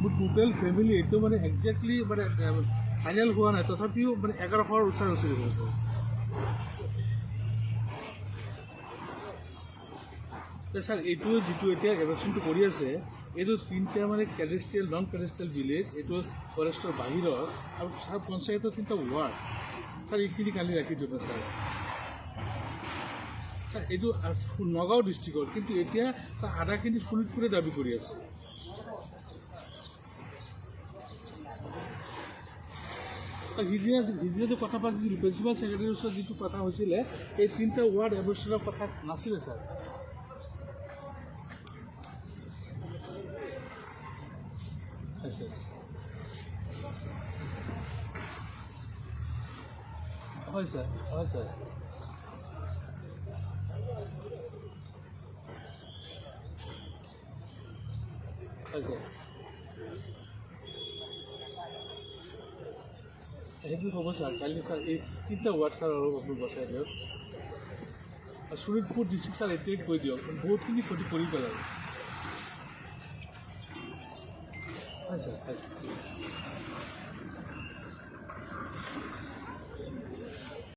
মোৰ total family এইটো মানে একজেক্টলি মানে ফাইনেল হোৱা নাই, তথাপিও মানে 1100ৰ ওচৰা-ওচৰি হৈছে। ছাৰ এইটো যিটো এতিয়া এভেকশ্যনটো কৰি আছে, এইটো 3টা মানে কেডেষ্ট্ৰিয়েল নন কেডেষ্ট্ৰিয়েল ভিলেজ, এইটো ফৰেষ্টৰ বাহিৰত, আৰু ছাৰ পঞ্চায়তৰ 3টা ৱাৰ্ড। ছাৰ এইখিনি কালি ৰাখি দিওঁ ছাৰ। ছাৰ এইটো নগাঁও ডিষ্ট্ৰিক্টৰ, কিন্তু এতিয়া তাৰ আধাখিনি শোণিতপুৰে দাবী কৰি আছে। সিদিনা কথা পাতিছিলোঁ, প্ৰিন্সিপাল ছেক্ৰেটাৰীৰ ওচৰত যিটো কথা হৈছিলে, এই 3টা ৱাৰ্ড এভেকশ্যনৰ কথা নাছিলে ছাৰ। হয় ছাৰ, হয় ছাৰ, হয় ছাৰ, হয় ছাৰ, সেইটো হ'ব ছাৰ। কালি ছাৰ এই 3টা ৱাৰ্ড ছাৰ আৰু আপুনি বচাই দিয়ক। শোণিতপুৰ ডিষ্ট্ৰিক্ট ছাৰ এতিয়াই কৈ দিয়ক, বহুতখিনি ক্ষতি কৰি পেলালে। হয় ছাৰ, হয় ছাৰ।